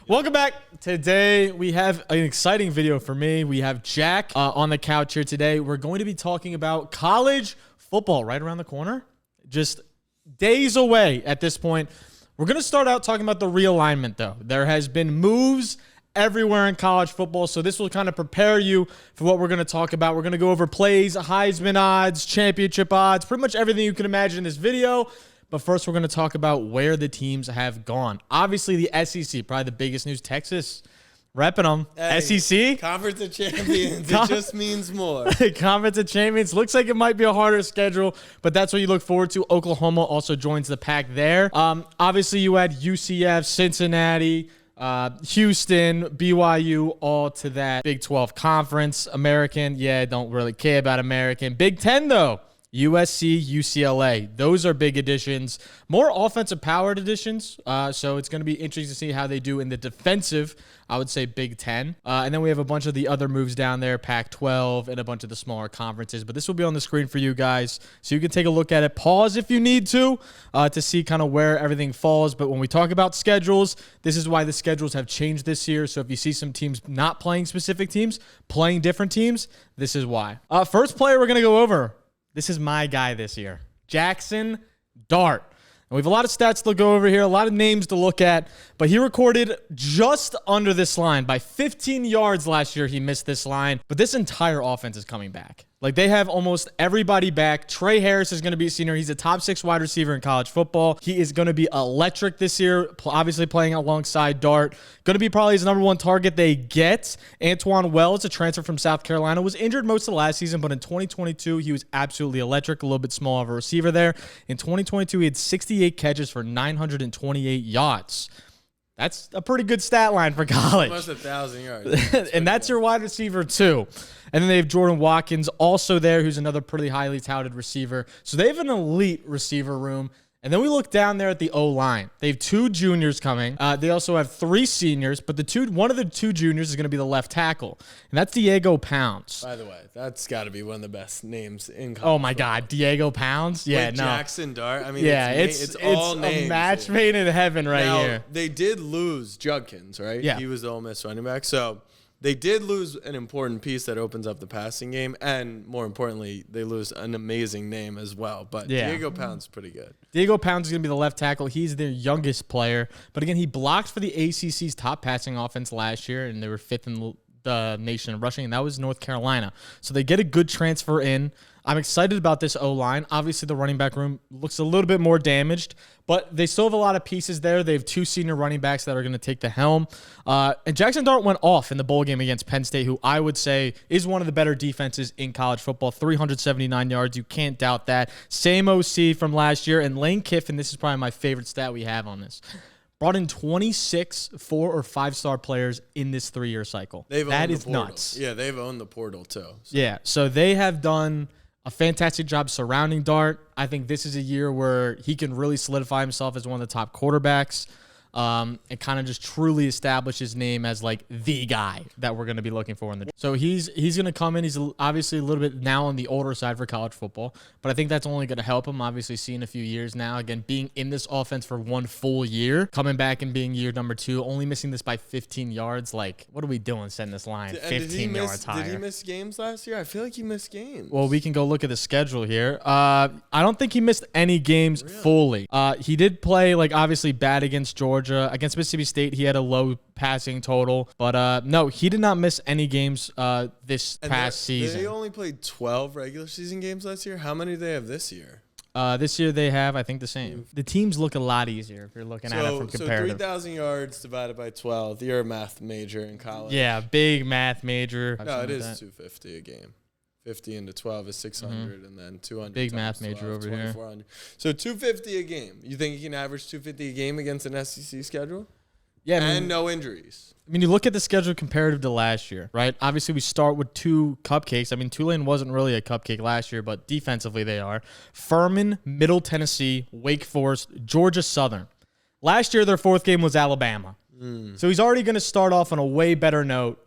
Welcome back. Today we have an exciting video for me. We have Jack on the couch here today. We're going to be talking about college football right around the corner. Just days away at this point. We're going to start out talking about the realignment, though. There has been moves everywhere in college football, so this will kind of prepare you for what we're going to talk about. We're going to go over plays, Heisman odds, championship odds, pretty much everything you can imagine in this video. But first, we're going to talk about where the teams have gone. Obviously, the SEC, probably the biggest news. Texas, repping them. Hey, SEC? Conference of Champions. It just means more. Conference of Champions. Looks like it might be a harder schedule, but that's what you look forward to. Oklahoma also joins the pack there. Obviously, you had UCF, Cincinnati, Houston, BYU, all to that Big 12 conference. American, yeah, don't really care about American. Big 10, though. USC, UCLA. Those are big additions. More offensive powered additions. So it's going to be interesting to see how they do in the defensive, I would say, Big 10. And then we have a bunch of the other moves down there, Pac-12 and a bunch of the smaller conferences. But this will be on the screen for you guys so you can take a look at it. Pause if you need to see kind of where everything falls. But when we talk about schedules, this is why the schedules have changed this year. So if you see some teams not playing specific teams, playing different teams, this is why. First player we're going to go over. This is my guy this year, Jaxson Dart. And we have a lot of stats to go over here, a lot of names to look at, but he recorded just under this line. By 15 yards last year, he missed this line. But this entire offense is coming back. Like, they have almost everybody back. Trey Harris is going to be a senior. He's a top 6 wide receiver in college football. He is going to be electric this year, obviously playing alongside Dart. Going to be probably his number one target they get. Antoine Wells, a transfer from South Carolina, was injured most of last season, but in 2022, he was absolutely electric, a little bit small of a receiver there. In 2022, he had 68 catches for 928 yards. That's a pretty good stat line for college. Almost 1,000 yards. And that's your wide receiver, too. And then they have Jordan Watkins also there, who's another pretty highly touted receiver. So they have an elite receiver room. And then we look down there at the O-line. They have 2 juniors coming. They also have 3 seniors, but one of the 2 juniors is going to be the left tackle, and that's Diego Pounds. By the way, that's got to be one of the best names in college. Oh my God, Diego Pounds? Yeah, like no. Jaxson Dart. I mean, yeah, it's all names. A match made in heaven right now, here. They did lose Judkins, right? Yeah. He was the Ole Miss running back. So they did lose an important piece that opens up the passing game, and more importantly, they lose an amazing name as well. But yeah. Diego Pounds is pretty good. Diego Pounds is going to be the left tackle. He's their youngest player. But again, he blocked for the ACC's top passing offense last year, and they were 5th in the nation in rushing, and that was North Carolina. So they get a good transfer in. I'm excited about this O-line. Obviously, the running back room looks a little bit more damaged, but they still have a lot of pieces there. They have 2 senior running backs that are going to take the helm. And Jaxson Dart went off in the bowl game against Penn State, who I would say is one of the better defenses in college football. 379 yards. You can't doubt that. Same OC from last year. And Lane Kiffin, this is probably my favorite stat we have on this, brought in 26 4- or 5-star players in this 3-year cycle. That is nuts. Yeah, they've owned the portal too. So. Yeah, so they have done a fantastic job surrounding Dart. I think this is a year where he can really solidify himself as one of the top quarterbacks and kind of just truly establish his name as like the guy that we're going to be looking for in the. So he's going to come in. He's obviously a little bit now on the older side for college football, but I think that's only going to help him. Obviously, seeing a few years now, again, being in this offense for 1 full year, coming back and being year number 2, only missing this by 15 yards. Like, what are we doing setting this line 15 yards higher? Did he miss games last year? I feel like he missed games. Well, we can go look at the schedule here. I don't think he missed any games fully. He did play, like, obviously bad against Georgia. Against Mississippi State, he had a low passing total. But, no, he did not miss any games this past season. They only played 12 regular season games last year. How many do they have this year? This year they have, I think, the same. The teams look a lot easier if you're looking at it from comparative. So 3,000 yards divided by 12. You're a math major in college. Yeah, big math major. No, it is 250 a game. 50 into 12 is 600, and then 200. Big math major over here. So 250 a game. You think he can average 250 a game against an SEC schedule? Yeah, and no injuries. I mean, you look at the schedule comparative to last year, right? Obviously, we start with 2 cupcakes. I mean, Tulane wasn't really a cupcake last year, but defensively they are. Furman, Middle Tennessee, Wake Forest, Georgia Southern. Last year, their 4th game was Alabama. So he's already going to start off on a way better note.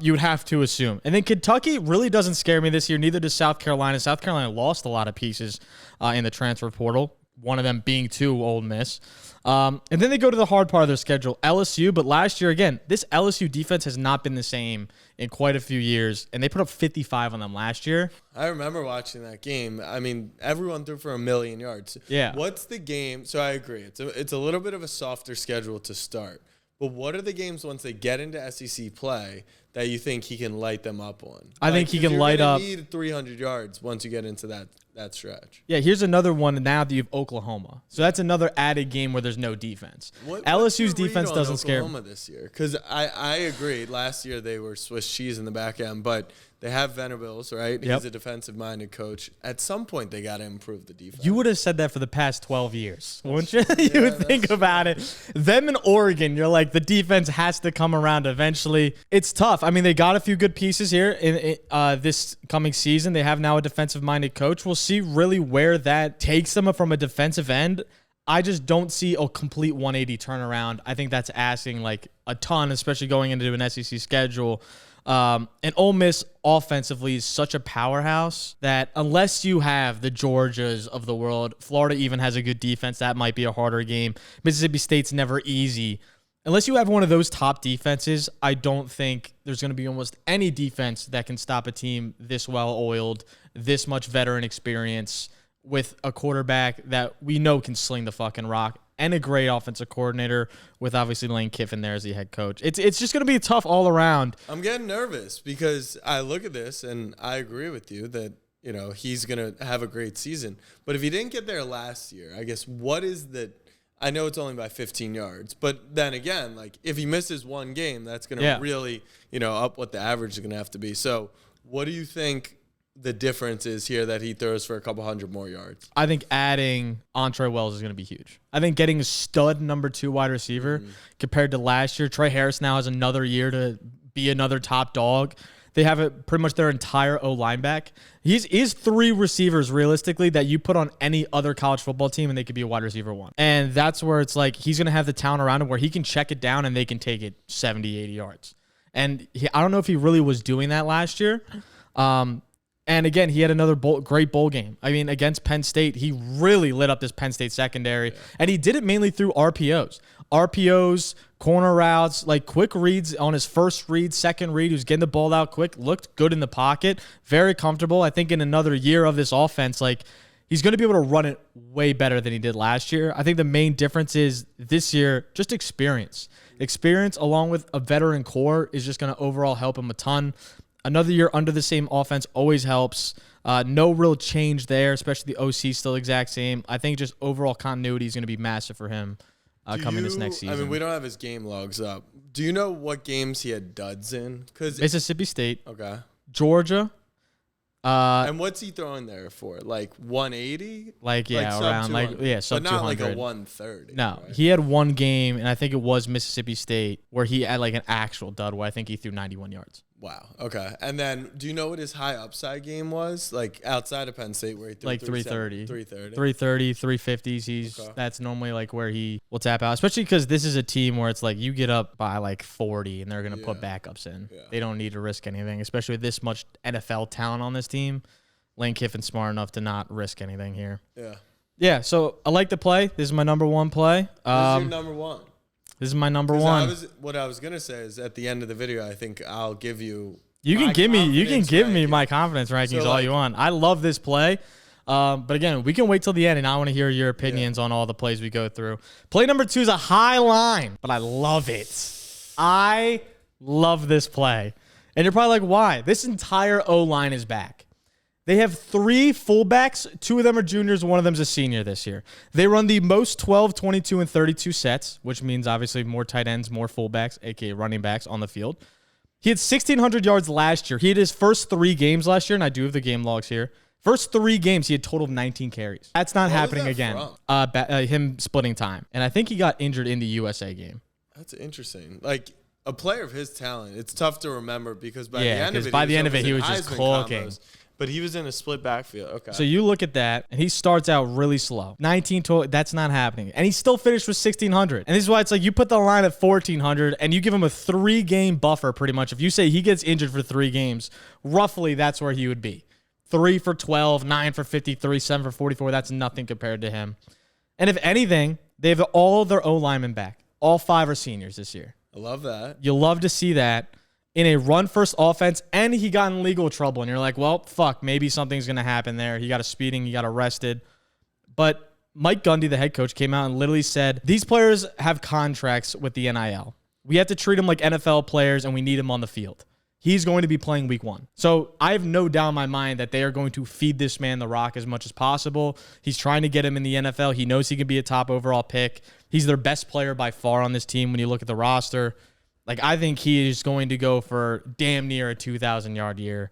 You would have to assume. And then Kentucky really doesn't scare me this year. Neither does South Carolina. South Carolina lost a lot of pieces in the transfer portal. one of them being to Ole Miss. And then they go to the hard part of their schedule, LSU. But last year, again, this LSU defense has not been the same in quite a few years, and they put up 55 on them last year. I remember watching that game. I mean, everyone threw for 1,000,000 yards. Yeah. What's the game? So I agree. It's a little bit of a softer schedule to start. But what are the games once they get into SEC play that you think he can light them up on? I think he can light up. You need 300 yards once you get into that stretch. Yeah, here's another one now that you have Oklahoma. So that's another added game where there's no defense. LSU's defense doesn't scare Oklahoma this year. Because I agree. Last year they were Swiss cheese in the back end, but they have Venables, right? Yep. He's a defensive-minded coach. At some point, they got to improve the defense. You would have said that for the past 12 years, wouldn't you? You would think about it. Them in Oregon, you're like, the defense has to come around eventually. It's tough. I mean, they got a few good pieces here in this coming season. They have now a defensive-minded coach. We'll see really where that takes them from a defensive end. I just don't see a complete 180 turnaround. I think that's asking like a ton, especially going into an SEC schedule. And Ole Miss offensively is such a powerhouse that unless you have the Georgias of the world, Florida even has a good defense. That might be a harder game. Mississippi State's never easy. Unless you have one of those top defenses, I don't think there's going to be almost any defense that can stop a team this well-oiled, this much veteran experience with a quarterback that we know can sling the fucking rock and a great offensive coordinator with obviously Lane Kiffin there as the head coach. It's just going to be tough all around. I'm getting nervous because I look at this and I agree with you that, you know, he's going to have a great season. But if he didn't get there last year, I guess what is the – I know it's only by 15 yards. But then again, like if he misses one game, that's going to really, you know, up what the average is going to have to be. So what do you think – the difference is here that he throws for a couple hundred more yards? I think adding Entre Wells is going to be huge. I think getting a stud number 2 wide receiver compared to last year. Trey Harris now has another year to be another top dog. They have it pretty much their entire O-line back. He's 3 receivers realistically that you put on any other college football team and they could be a wide receiver 1. And that's where it's like he's going to have the talent around him where he can check it down and they can take it 70, 80 yards. And I don't know if he really was doing that last year. And again, he had another great bowl game. I mean, against Penn State, he really lit up this Penn State secondary. Yeah. And he did it mainly through RPOs, corner routes, like quick reads on his first read, second read. He was getting the ball out quick, looked good in the pocket, very comfortable. I think in another year of this offense, like he's going to be able to run it way better than he did last year. I think the main difference is this year, just experience. Experience along with a veteran core is just going to overall help him a ton. Another year under the same offense always helps. No real change there, especially the OC still exact same. I think just overall continuity is going to be massive for him coming this next season. I mean, we don't have his game logs up. Do you know what games he had duds in? Mississippi State. Okay. Georgia. And what's he throwing there for? Like 180? Like, yeah, like around, like, yeah, sub 200. But not like a 130. No, right? He had one game, and I think it was Mississippi State, where he had like an actual dud where I think he threw 91 yards. Wow. Okay. And then do you know what his high upside game was? Like outside of Penn State where he threw like 330. 330. 350s. That's normally like where he will tap out, especially because this is a team where it's like you get up by like 40 and they're going to put backups in. Yeah. They don't need to risk anything, especially with this much NFL talent on this team. Lane Kiffin's smart enough to not risk anything here. Yeah. Yeah. So I like the play. This is my number 1 play. This is your number 1. This is my number 1. What I was gonna say is at the end of the video, I think I'll give you. You can give me my confidence rankings all you want. I love this play, but again, we can wait till the end, and I want to hear your opinions on all the plays we go through. Play number 2 is a high line, but I love it. I love this play, and you're probably like, why? This entire O line is back. They have 3 fullbacks. 2 of them are juniors. 1 of them is a senior this year. They run the most 12, 22, and 32 sets, which means obviously more tight ends, more fullbacks, a.k.a. running backs on the field. He had 1,600 yards last year. He had his first 3 games last year, and I do have the game logs here. First 3 games, he had a total of 19 carries. That's not happening again. Him splitting time. And I think he got injured in the USA game. That's interesting. Like, a player of his talent, it's tough to remember because by the end of it, he was just cooking. But he was in a split backfield. Okay. So you look at that, and he starts out really slow. 19 total, that's not happening. And he still finished with 1,600. And this is why it's like you put the line at 1,400, and you give him a 3-game buffer pretty much. If you say he gets injured for 3 games, roughly that's where he would be. 3 for 12, 9 for 53, 7 for 44. That's nothing compared to him. And if anything, they have all their O-linemen back. All 5 are seniors this year. I love that. You'll love to see that in a run-first offense, and he got in legal trouble. And you're like, well, fuck, maybe something's going to happen there. He got a speeding. He got arrested. But Mike Gundy, the head coach, came out and literally said, these players have contracts with the NIL. We have to treat them like NFL players, and we need them on the field. He's going to be playing week 1. So I have no doubt in my mind that they are going to feed this man the rock as much as possible. He's trying to get him in the NFL. He knows he can be a top overall pick. He's their best player by far on this team when you look at the roster. Like, I think he is going to go for damn near a 2,000-yard year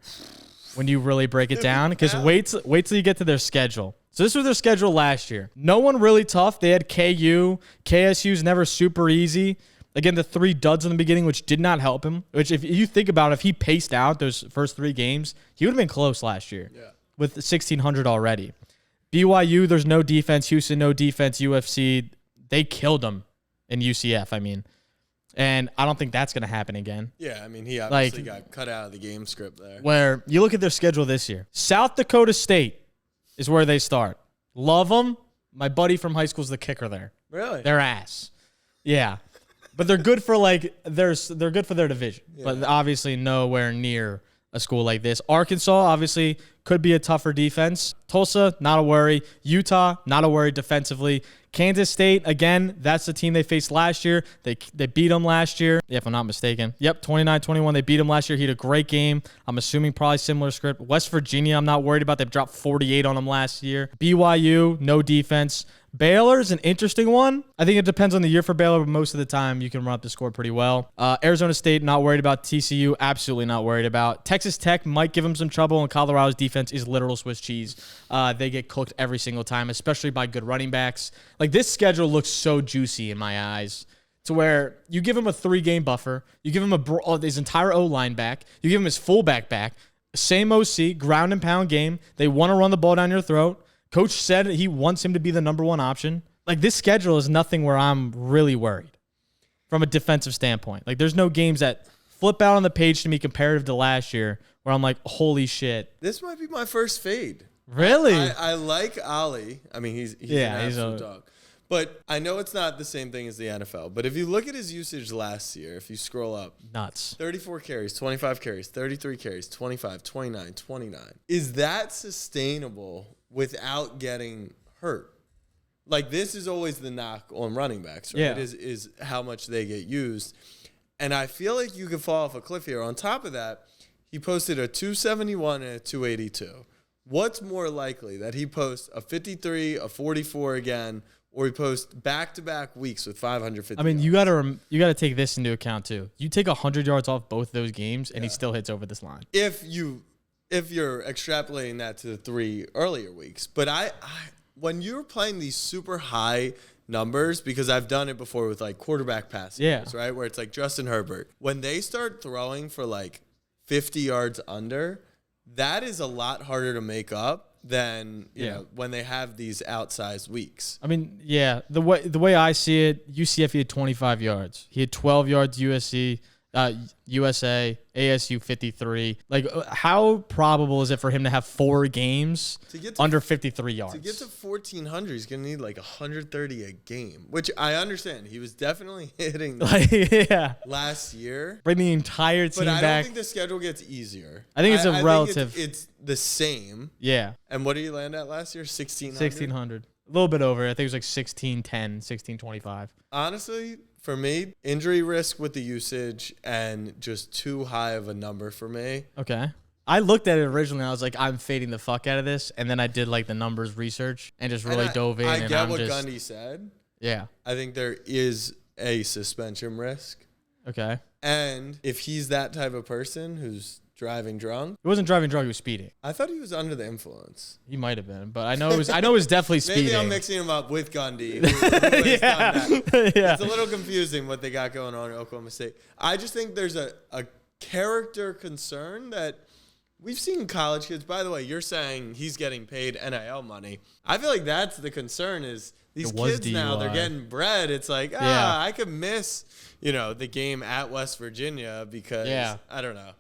when you really break it down. Because wait till you get to their schedule. So this was their schedule last year. No one really tough. They had KU. KSU's never super easy. Again, the 3 duds in the beginning, which did not help him. Which, if you think about it, if he paced out those first 3 games, he would have been close last year with 1,600 already. BYU, there's no defense. Houston, no defense. UFC, they killed him in UCF, I mean. And I don't think that's going to happen again. Yeah, I mean, he obviously got cut out of the game script there. Where you look at their schedule this year. South Dakota State is where they start. Love them. My buddy from high school is the kicker there. Really? Their ass. Yeah. But they're good for they're good for their division. Yeah. But obviously nowhere near a school like this. Arkansas obviously could be a tougher defense. Tulsa, not a worry. Utah, not a worry defensively. Kansas State, again, that's the team they faced last year. They beat them last year, if I'm not mistaken. Yep, 29-21. They beat them last year. He had a great game. I'm assuming probably similar script. West Virginia, I'm not worried about. They've dropped 48 on them last year. BYU, no defense. Baylor's an interesting one. I think it depends on the year for Baylor, but most of the time you can run up the score pretty well. Arizona State, not worried about. TCU, absolutely not worried about. Texas Tech might give them some trouble, and Colorado's defense is literal Swiss cheese. They get cooked every single time, especially by good running backs. Like, this schedule looks so juicy in my eyes to where you give him a 3-game buffer, you give him his entire O-line back, you give him his fullback back, same OC, ground and pound game. They want to run the ball down your throat. Coach said he wants him to be the number 1 option. Like, this schedule is nothing where I'm really worried from a defensive standpoint. Like, there's no games that flip out on the page to me comparative to last year where I'm like, holy shit. This might be my first fade. Really? I like Ollie. I mean, he's an absolute dog. But I know it's not the same thing as the NFL. But if you look at his usage last year, if you scroll up. Nuts. 34 carries, 25 carries, 33 carries, 25, 29, 29. Is that sustainable without getting hurt? Like, this is always the knock on running backs, right? Yeah. Is how much they get used. And I feel like you could fall off a cliff here. On top of that, he posted a 271 and a 282. What's more likely, that he posts a 53, a 44 again, or he posts back-to-back weeks with 550 I mean, yards? you gotta take this into account too. You take 100 yards off both those games, and he still hits over this line. If you're extrapolating that to the 3 earlier weeks. But I when you're playing these super high numbers, because I've done it before with like quarterback passes, right? Where it's like Justin Herbert. When they start throwing for like 50 yards under, that is a lot harder to make up than you know when they have these outsized weeks. I mean, yeah, the way I see it, UCF, he had 25 yards. He had 12 yards USA, ASU 53. Like, how probable is it for him to have 4 games under 53 yards? To get to 1,400, he's going to need like 130 a game, which I understand. He was definitely hitting last year. Bring the entire team back. But I don't think the schedule gets easier. I think it's a relative. It's the same. Yeah. And what did he land at last year? 1,600? 1,600. A little bit over. I think it was like 1,610, 1,625. Honestly, for me, injury risk with the usage and just too high of a number for me. Okay. I looked at it originally. I was like, I'm fading the fuck out of this. And then I did like the numbers research and just really dove in. I get what Gundy said. Yeah. I think there is a suspension risk. Okay. And if he's that type of person who's driving drunk. He wasn't driving drunk, he was speeding. I thought he was under the influence. He might have been, but I know it was definitely speeding. Maybe I'm mixing him up with Gundy. Who has done that. Yeah. It's a little confusing what they got going on at Oklahoma State. I just think there's a character concern that we've seen college kids. By the way, you're saying he's getting paid NIL money. I feel like that's the concern is these kids DUI. Now, they're getting bread. It's like, I could miss, the game at West Virginia because I don't know.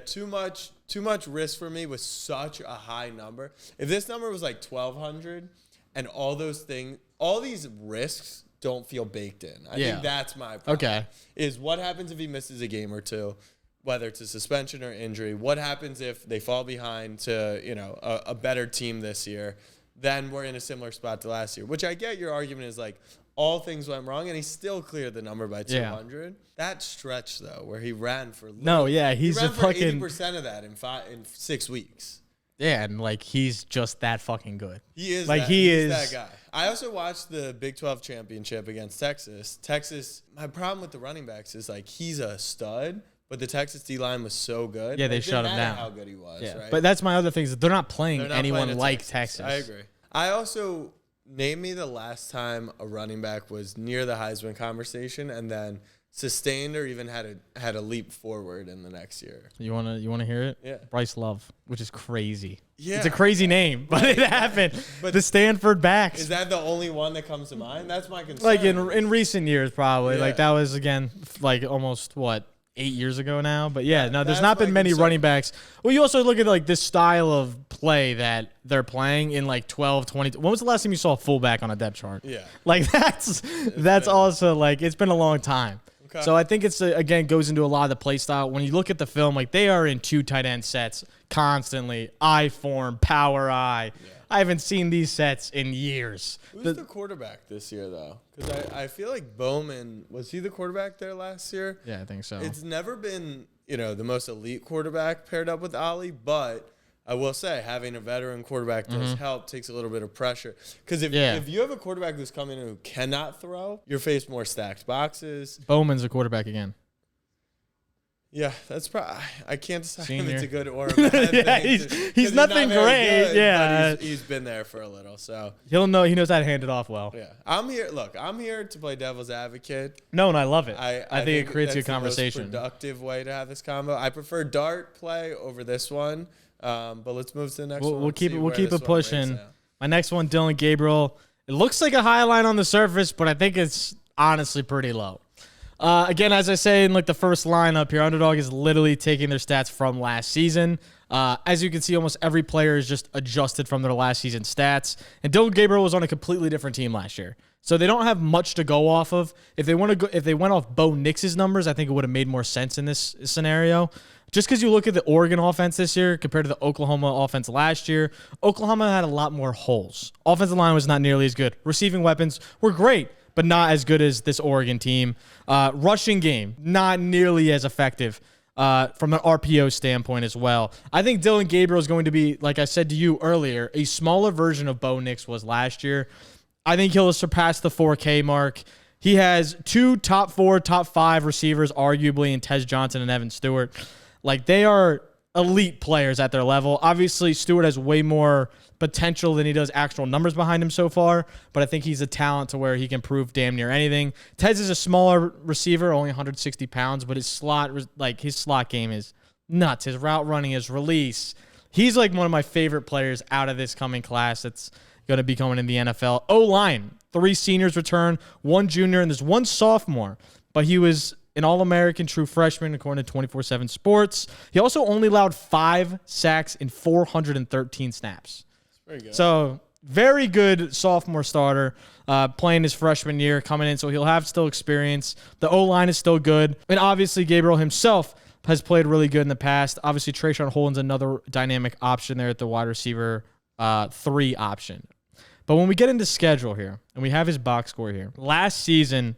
Too much risk for me with such a high number. If this number was like 1,200 and all those things, all these risks don't feel baked in. I think that's my problem. Okay. Is what happens if he misses a game or two, whether it's a suspension or injury? What happens if they fall behind to, you know, a better team this year? Then we're in a similar spot to last year, which I get your argument is like all things went wrong and he still cleared the number by 200. Yeah. That stretch though, where he ran for he's he ran a for fucking 80% of that in 6 weeks. Yeah, and like he's just that fucking good. He is like that, he's that guy. I also watched the Big 12 championship against Texas. My problem with the running backs is like he's a stud. But the Texas D-line was so good. Yeah, they shut him down. How good he was, right? But that's my other thing is they're not playing anyone like Texas. I agree. I also, name me the last time a running back was near the Heisman conversation and then sustained or even had a leap forward in the next year. You wanna hear it? Yeah. Bryce Love, which is crazy. Yeah. It's a crazy name, but it happened. But the Stanford backs. Is that the only one that comes to mind? That's my concern. Like in recent years, probably. Yeah. Like that was again like almost 8 years ago now. But there's not been many running backs. Well, you also look at like this style of play that they're playing in like 12, 20. When was the last time you saw a fullback on a depth chart? Yeah. Like that's also like it's been a long time. Okay. So I think it's again goes into a lot of the play style. When you look at the film, like they are in 2 tight end sets constantly, I form, power I. Yeah. I haven't seen these sets in years. Who's the quarterback this year, though? Because I feel like Bowman, was he the quarterback there last year? Yeah, I think so. It's never been, the most elite quarterback paired up with Ollie, but I will say having a veteran quarterback does help, takes a little bit of pressure. Because if you have a quarterback who's coming in who cannot throw, you're faced more stacked boxes. Bowman's a quarterback again. Yeah, that's probably. I can't decide if it's a good or a bad thing. He's nothing great. Good, yeah, he's been there for a little, so he'll know. He knows how to hand it off well. Yeah, I'm here. Look, I'm here to play devil's advocate. No, and I love it. I think it creates a conversation. The most productive way to have this combo. I prefer Dart play over this one, but let's move to the next one. We'll keep it pushing. My next one, Dillion Gabriel. It looks like a high line on the surface, but I think it's honestly pretty low. Again, as I say in like the first lineup here, Underdog is literally taking their stats from last season. As you can see, almost every player is just adjusted from their last season stats. And Dillion Gabriel was on a completely different team last year, so they don't have much to go off of. If they went off Bo Nix's numbers, I think it would have made more sense in this scenario. Just because you look at the Oregon offense this year compared to the Oklahoma offense last year, Oklahoma had a lot more holes. Offensive line was not nearly as good. Receiving weapons were great, but not as good as this Oregon team. Rushing game, not nearly as effective from an RPO standpoint as well. I think Dillion Gabriel is going to be, like I said to you earlier, a smaller version of Bo Nix was last year. I think he'll surpass the 4K mark. He has 2 top 4, top 5 receivers, arguably, in Tez Johnson and Evan Stewart. Like, they are elite players at their level. Obviously, Stewart has way more potential than he does actual numbers behind him so far, but I think he's a talent to where he can prove damn near anything. Tez is a smaller receiver, only 160 pounds, but his slot game is nuts. His route running, his release. He's like one of my favorite players out of this coming class that's going to be coming in the NFL. O-line, 3 seniors return, 1 junior, and there's 1 sophomore, but he was an All-American true freshman, according to 24/7 Sports. He also only allowed 5 sacks in 413 snaps. That's very good. So, very good sophomore starter, playing his freshman year, coming in, so he'll have still experience. The O-line is still good. And obviously, Gabriel himself has played really good in the past. Obviously, Trayshawn Holden's another dynamic option there at the wide receiver 3 option. But when we get into schedule here, and we have his box score here, last season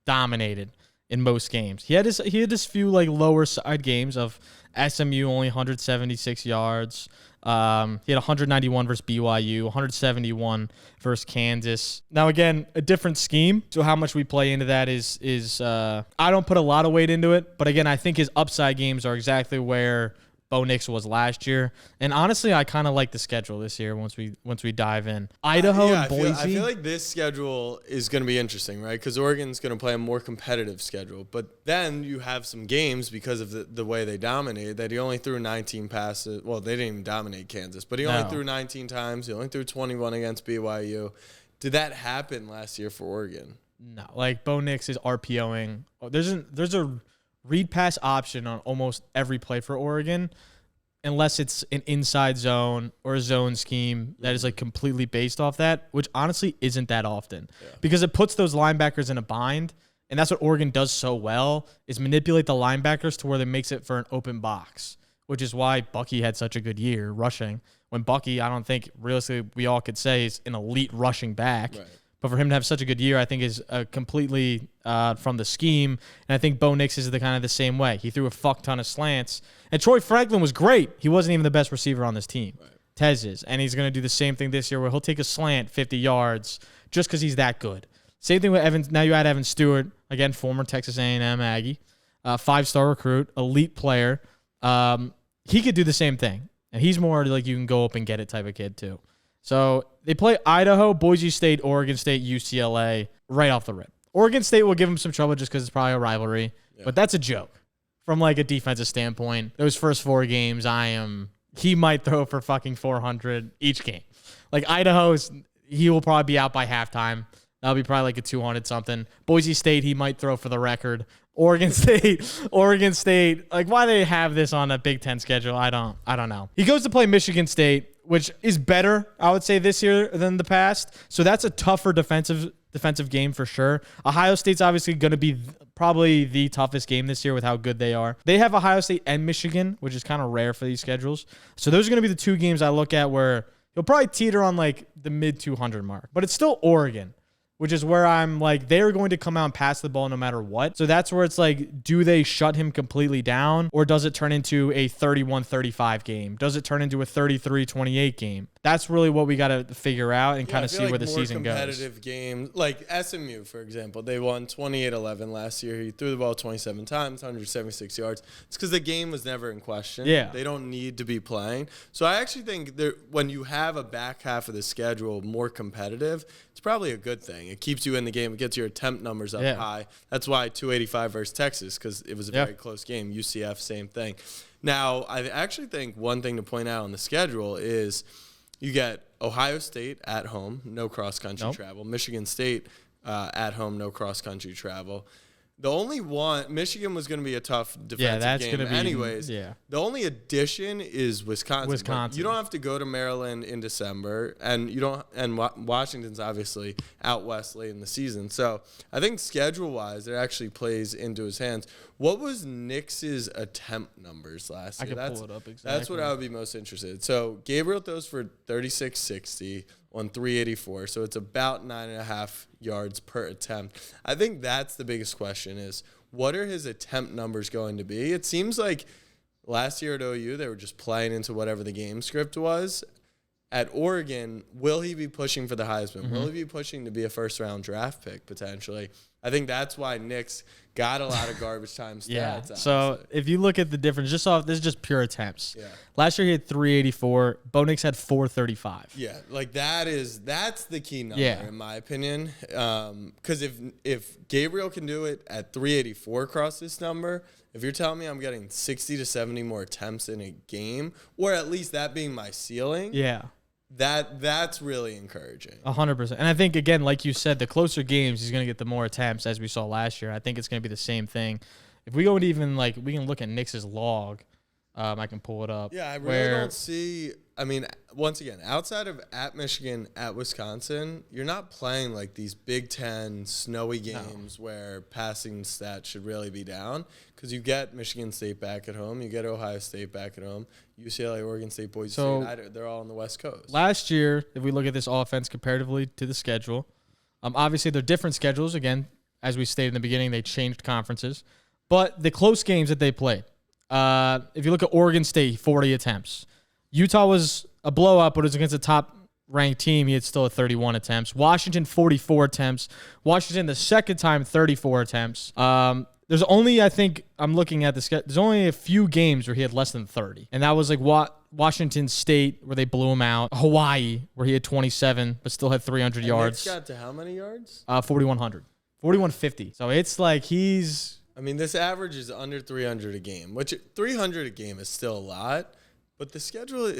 dominated in most games. He had his few like lower side games of SMU, only 176 yards. He had 191 versus BYU, 171 versus Kansas. Now again, a different scheme. So how much we play into that is I don't put a lot of weight into it, but again, I think his upside games are exactly where Bo Nix was last year. And honestly, I kind of like the schedule this year once we dive in. Idaho and Boise. I feel like this schedule is going to be interesting, right? Because Oregon's going to play a more competitive schedule. But then you have some games because of the way they dominated that he only threw 19 passes. Well, they didn't even dominate Kansas, but he only threw 19 times. He only threw 21 against BYU. Did that happen last year for Oregon? No. Like Bo Nix is RPOing. There's a read pass option on almost every play for Oregon. unless it's an inside zone or a zone scheme that is like completely based off that, which honestly isn't that often because it puts those linebackers in a bind. And that's what Oregon does so well, is manipulate the linebackers to where it makes it for an open box, which is why Bucky had such a good year rushing. When Bucky, I don't think realistically we all could say is an elite rushing back. Right. But for him to have such a good year, I think is completely from the scheme. And I think Bo Nix is the kind of the same way. He threw a fuck ton of slants. And Troy Franklin was great. He wasn't even the best receiver on this team. Right. Tez is. And he's going to do the same thing this year where he'll take a slant 50 yards just because he's that good. Same thing with Evan. Now you add Evan Stewart, again, former Texas A&M Aggie, 5-star recruit, elite player. He could do the same thing. And he's more like you can go up and get it type of kid too. So they play Idaho, Boise State, Oregon State, UCLA right off the rip. Oregon State will give them some trouble just because it's probably a rivalry. Yeah. But that's a joke from like a defensive standpoint. Those first 4 games, he might throw for fucking 400 each game. Like Idaho, he will probably be out by halftime. That'll be probably like a 200 something. Boise State, he might throw for the record. Oregon State, like why they have this on a Big Ten schedule, I don't know. He goes to play Michigan State, which is better, I would say, this year than the past. So that's a tougher defensive game for sure. Ohio State's obviously going to be probably the toughest game this year with how good they are. They have Ohio State and Michigan, which is kind of rare for these schedules. So those are going to be the 2 games I look at where he'll probably teeter on like the mid 200 mark. But it's still Oregon, which is where I'm like, they're going to come out and pass the ball no matter what. So that's where it's like, do they shut him completely down? Or does it turn into a 31-35 game? Does it turn into a 33-28 game? That's really what we got to figure out and kind of see where the season goes. Competitive game, like SMU, for example, they won 28-11 last year. He threw the ball 27 times, 176 yards. It's because the game was never in question. Yeah. They don't need to be playing. So I actually think when you have a back half of the schedule more competitive, it's probably a good thing. It keeps you in the game. It gets your attempt numbers up high. That's why 285 versus Texas, because it was a very close game. UCF, same thing. Now, I actually think one thing to point out on the schedule is you get Ohio State at home, no cross-country travel. Michigan State at home, no cross-country travel. The only one, Michigan was going to be a tough defensive game anyways. The only addition is Wisconsin. You don't have to go to Maryland in December, and Washington's obviously out west late in the season. So I think schedule-wise, it actually plays into his hands. What was Nix's attempt numbers last year? I can pull it up exactly. That's what I would be most interested in. So Gabriel throws for 3660 on 384, so it's about 9.5 yards per attempt. I think that's the biggest question is, what are his attempt numbers going to be? It seems like last year at OU, they were just playing into whatever the game script was. At Oregon, will he be pushing for the Heisman? Will he be pushing to be a first-round draft pick, potentially? I think that's why Nix got a lot of garbage time stats. So if you look at the difference, this is just pure attempts. Last year he had 384. Bo Nix had 435. Like that's the key number in my opinion. Because if Gabriel can do it at 384 across this number, if you're telling me I'm getting 60 to 70 more attempts in a game, or at least that being my ceiling, that's really encouraging. 100%. And I think, again, like you said, the closer games, he's going to get the more attempts, as we saw last year. I think it's going to be the same thing. If we go to even, like, we can look at Nix's log. I can pull it up. I really don't see. I mean, once again, outside of at Michigan, at Wisconsin, you're not playing like these Big Ten snowy games where passing stats should really be down, because you get Michigan State back at home, you get Ohio State back at home, UCLA, Oregon State, Boise State, they're all on the West Coast. Last year, if we look at this offense comparatively to the schedule, obviously they're different schedules. Again, as we stated in the beginning, they changed conferences. But the close games that they played, if you look at Oregon State, 40 attempts. Utah was a blowout, but it was against a top-ranked team. He had still at 31 attempts. Washington, 44 attempts. Washington, the second time, 34 attempps. There's only, I think, I'm looking at the schedule, there's only a few games where he had less than 30. And that was like Washington State, where they blew him out. Hawaii, where he had 27, but still had 300 yards. Got to how many yards? 4,100. 4,150. So it's like I mean, this average is under 300 a game, which 300 a game is still a lot. But the schedule,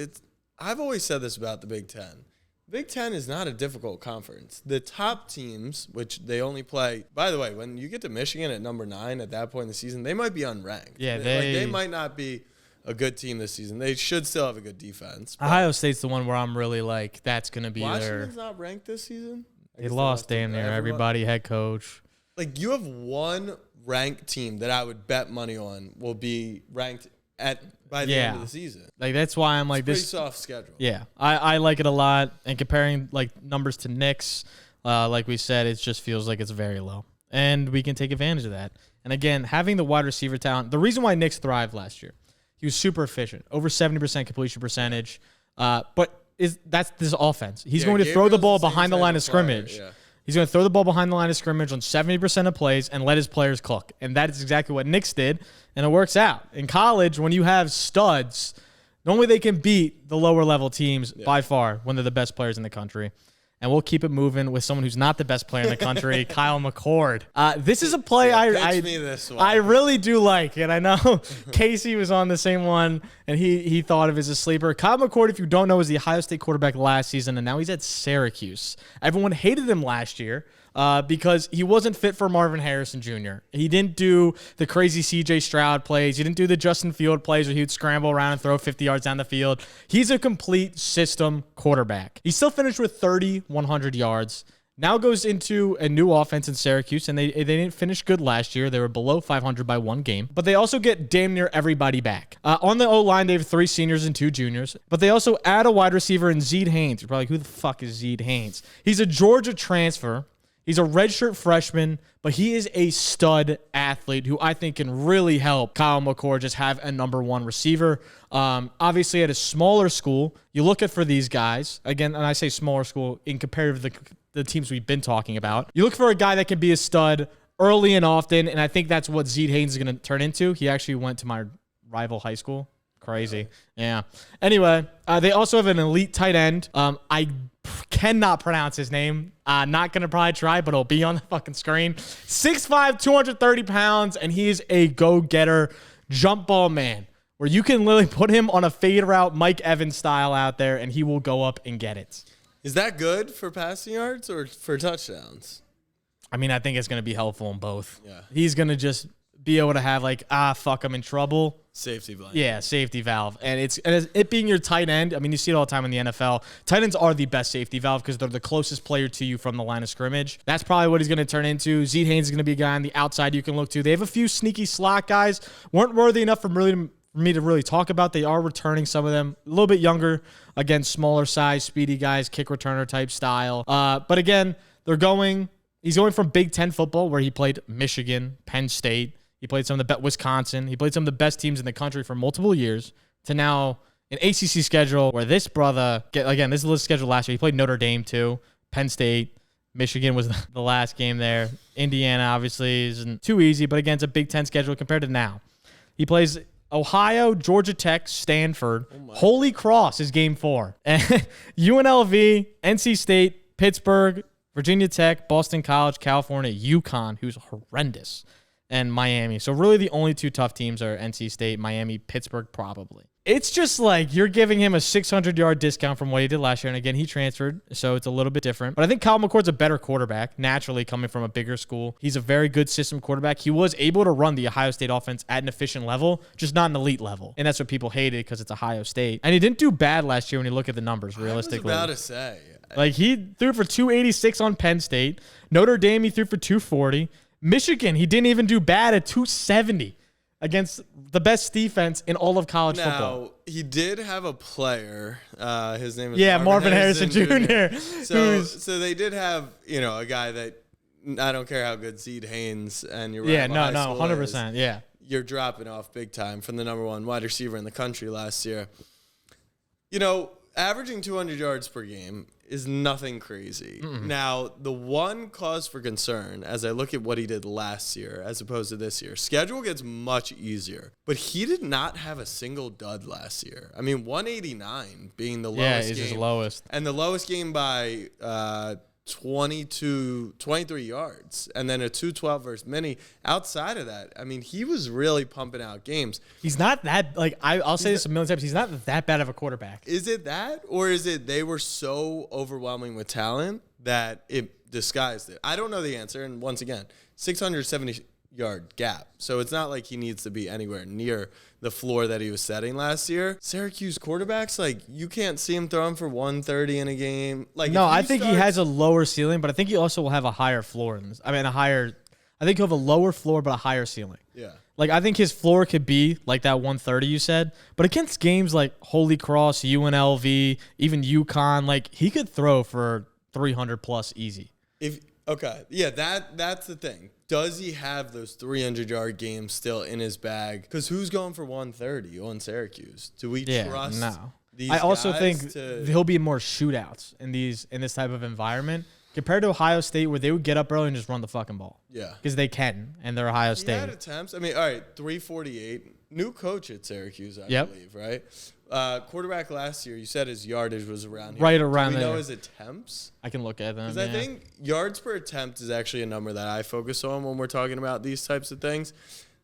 I've always said this about the Big Ten. Big Ten is not a difficult conference. The top teams, which they only play, by the way, when you get to Michigan at number 9 at that point in the season, they might be unranked. Yeah, they might not be a good team this season. They should still have a good defense. Ohio State's the one where I'm really like, that's going to be Washington's not ranked this season? They lost damn near everybody, head coach. Like, you have one ranked team that I would bet money on will be ranked by the end of the season. Like, that's why I'm like, pretty soft schedule. Yeah, I like it a lot. And comparing like numbers to Knicks, like we said, it just feels like it's very low. And we can take advantage of that. And again, having the wide receiver talent, the reason why Knicks thrived last year, he was super efficient, over 70% completion percentage. But that's this offense. He's going to throw the ball behind the line of scrimmage. Yeah. He's going to throw the ball behind the line of scrimmage on 70% of plays and let his players cook. And that is exactly what Knicks did, and it works out. In college, when you have studs, normally they can beat the lower level teams by far when they're the best players in the country. And we'll keep it moving with someone who's not the best player in the country, Kyle McCord. This is a play I really do like, and I know Casey was on the same one, and he thought of as a sleeper. Kyle McCord, if you don't know, is the Ohio State quarterback last season, and now he's at Syracuse. Everyone hated him last year because he wasn't fit for Marvin Harrison Jr. He didn't do the crazy C.J. Stroud plays. He didn't do the Justin Field plays where he would scramble around and throw 50 yards down the field. He's a complete system quarterback. He still finished with 100 yards. Now goes into a new offense in Syracuse, and they didn't finish good last year. They were below 500 by one game. But they also get damn near everybody back. On the O-line, they have 3 seniors and 2 juniors. But they also add a wide receiver in Zeed Haynes. You're probably like, who the fuck is Zeed Haynes? He's a Georgia transfer. He's a redshirt freshman, but he is a stud athlete who I think can really help Kyle McCord just have a number 1 receiver. Obviously, at a smaller school, you look at for these guys, again, and I say smaller school in comparative to the teams we've been talking about, you look for a guy that can be a stud early and often, and I think that's what Zeed Haynes is going to turn into. He actually went to my rival high school. Crazy. Yeah. Anyway, they also have an elite tight end. I cannot pronounce his name. Not going to probably try, but it'll be on the fucking screen. 6'5", 230 pounds, and he is a go-getter jump ball man where you can literally put him on a fade route, Mike Evans style out there, and he will go up and get it. Is that good for passing yards or for touchdowns? I mean, I think it's going to be helpful in both. Yeah. He's going to just be able to have like, fuck, I'm in trouble. Safety valve. Yeah, safety valve. And it being your tight end, I mean, you see it all the time in the NFL. Tight ends are the best safety valve because they're the closest player to you from the line of scrimmage. That's probably what he's going to turn into. Zeed Haynes is going to be a guy on the outside you can look to. They have a few sneaky slot guys. Weren't worthy enough for me to really talk about. They are returning some of them. A little bit younger, again, smaller size, speedy guys, kick returner type style. But again, he's going from Big Ten football where he played Michigan, Penn State. He played some of the Wisconsin. He played some of the best teams in the country for multiple years to now an ACC schedule where this brother, again, this is the schedule last year. He played Notre Dame too, Penn State. Michigan was the last game there. Indiana obviously isn't too easy, but again, it's a Big Ten schedule compared to now. He plays Ohio, Georgia Tech, Stanford. Holy Cross is game 4. UNLV, NC State, Pittsburgh, Virginia Tech, Boston College, California, UConn, who's horrendous, and Miami. So really the only 2 tough teams are NC State, Miami, Pittsburgh probably. It's just like you're giving him a 600-yard discount from what he did last year. And again, he transferred, so it's a little bit different. But I think Kyle McCord's a better quarterback, naturally coming from a bigger school. He's a very good system quarterback. He was able to run the Ohio State offense at an efficient level, just not an elite level. And that's what people hated because it's Ohio State. And he didn't do bad last year when you look at the numbers, realistically. I was about to say. Like, he threw for 286 on Penn State. Notre Dame, he threw for 240. Michigan, he didn't even do bad at 270. Against the best defense in all of college football. Now, he did have a player. His name is Marvin Harrison Jr. So they did have, a guy that I don't care how good Zeed Haynes and your 100%. Yeah. You're dropping off big time from the number 1 wide receiver in the country last year. Averaging 200 yards per game is nothing crazy. Mm-mm. Now, the one cause for concern, as I look at what he did last year as opposed to this year, schedule gets much easier. But he did not have a single dud last year. I mean, 189 being the lowest game. Yeah, his lowest. And the lowest game by 23 yards. And then a 212 versus Mini. Outside of that, I mean, he was really pumping out games. He's not that, I'll say this a million times, he's not that bad of a quarterback. Is it that? Or is it they were so overwhelming with talent that it disguised it? I don't know the answer. And once again, 670 yard gap. So it's not like he needs to be anywhere near the floor that he was setting last year. Syracuse quarterbacks, like, you can't see him throwing for 130 in a game. Like, no, I think he has a lower ceiling, but I think he also will have a higher floor. I think he'll have a lower floor, but a higher ceiling. Yeah. Like, I think his floor could be like that 130 you said, but against games like Holy Cross, UNLV, even UConn, like, he could throw for 300 plus easy. That's the thing. Does he have those 300-yard games still in his bag? Because who's going for 130 on Syracuse? Do we trust these guys? I also think he'll be more shootouts in this type of environment compared to Ohio State, where they would get up early and just run the fucking ball. Yeah. Because they can, and they're Ohio State. He had attempts. I mean, all right, 348. New coach at Syracuse, I believe, right? Quarterback last year, you said his yardage was around here. Right around there. Do we know his attempts? I can look at them. Because I think yards per attempt is actually a number that I focus on when we're talking about these types of things.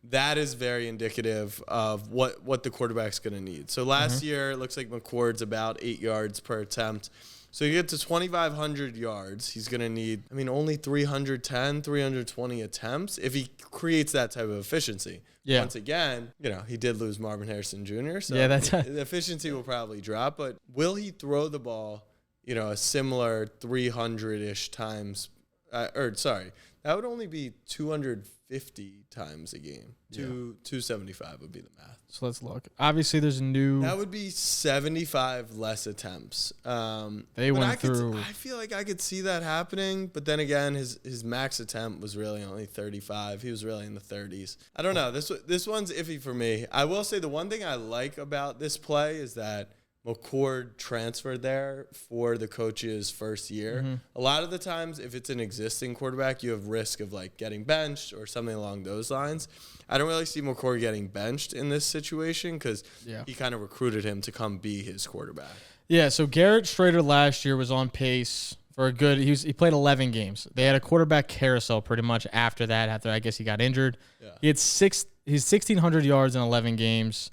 That is very indicative of what the quarterback's going to need. So last year, it looks like McCord's about 8 yards per attempt. So you get to 2,500 yards, he's going to need, only 310, 320 attempts if he creates that type of efficiency. Yeah. Once again, he did lose Marvin Harrison Jr., so the efficiency will probably drop. But will he throw the ball, a similar 300-ish times? That would only be 250 times a game. 275 would be the math. So let's look. Obviously, there's a new. That would be 75 less attempts. They went through. I feel like I could see that happening, but then again, his max attempt was really only 35. He was really in the 30s. I don't know. This one's iffy for me. I will say the one thing I like about this play is that McCord transferred there for the coach's first year. Mm-hmm. A lot of the times, if it's an existing quarterback, you have risk of like getting benched or something along those lines. I don't really see McCord getting benched in this situation because he kind of recruited him to come be his quarterback. Yeah, so Garrett Strader last year was on pace for a good. He played 11 games. They had a quarterback carousel pretty much after that. After I guess he got injured, he had 1,600 yards in 11 games.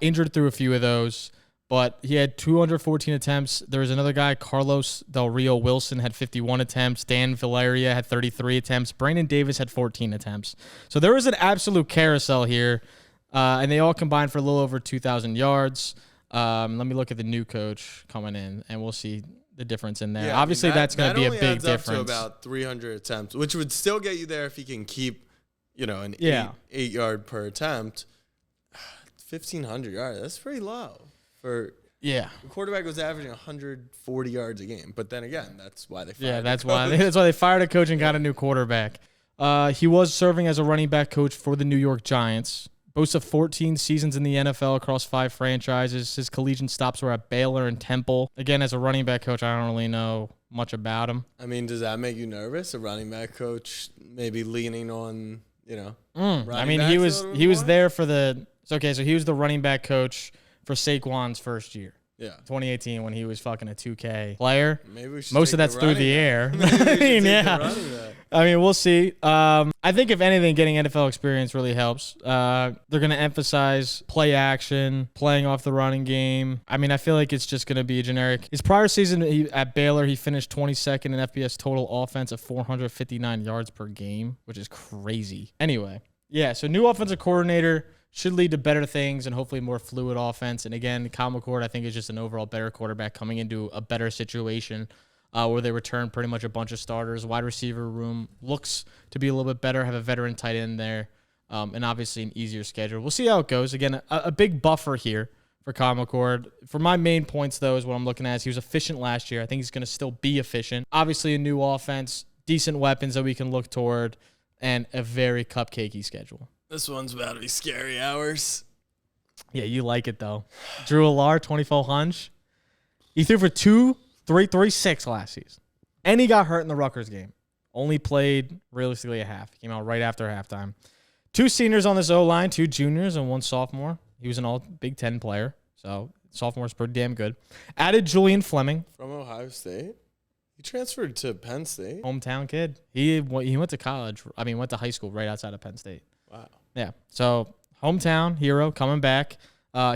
Injured through a few of those. But he had 214 attempts. There was another guy, Carlos Del Rio Wilson, had 51 attempts. Dan Valeria had 33 attempts. Brandon Davis had 14 attempts. So there was an absolute carousel here, and they all combined for a little over 2,000 yards. Let me look at the new coach coming in, and we'll see the difference in there. Obviously, that's going to be a big difference. That only adds up to about 300 attempts, which would still get you there if he can keep, an 8 yard per attempt. 1,500 yards, that's pretty low. The quarterback was averaging 140 yards a game, but then again, that's why they fired. That's why they fired a coach and got a new quarterback. He was serving as a running back coach for the New York Giants. Boasts of 14 seasons in the NFL across 5 franchises. His collegiate stops were at Baylor and Temple. Again, as a running back coach, I don't really know much about him. Does that make you nervous? A running back coach maybe leaning on, he was there for the. So he was the running back coach for Saquon's first year. 2018 when he was fucking a 2K player. Maybe we should most of that's through the air. We'll see. I think if anything, getting NFL experience really helps. They're going to emphasize play action, playing off the running game. I feel like it's just going to be generic. His prior season at Baylor, he finished 22nd in FBS total offense at 459 yards per game, which is crazy. Anyway, so new offensive coordinator. Should lead to better things and hopefully more fluid offense. And again, Kyle McCord, I think, is just an overall better quarterback coming into a better situation where they return pretty much a bunch of starters. Wide receiver room looks to be a little bit better, have a veteran tight end there, and obviously an easier schedule. We'll see how it goes. Again, a big buffer here for Kyle McCord. For my main points, though, is what I'm looking at. Is he was efficient last year. I think he's going to still be efficient. Obviously, a new offense, decent weapons that we can look toward, and a very cupcakey schedule. This one's about to be scary hours. Yeah, you like it, though. Drew Allar, 2400. He threw for 336 last season. And he got hurt in the Rutgers game. Only played, realistically, a half. Came out right after halftime. 2 seniors on this O-line, 2 juniors, and 1 sophomore. He was an all-Big Ten player, so sophomore's pretty damn good. Added Julian Fleming. From Ohio State? He transferred to Penn State? Hometown kid. He went to college. Went to high school right outside of Penn State. Wow. Yeah. So hometown hero coming back.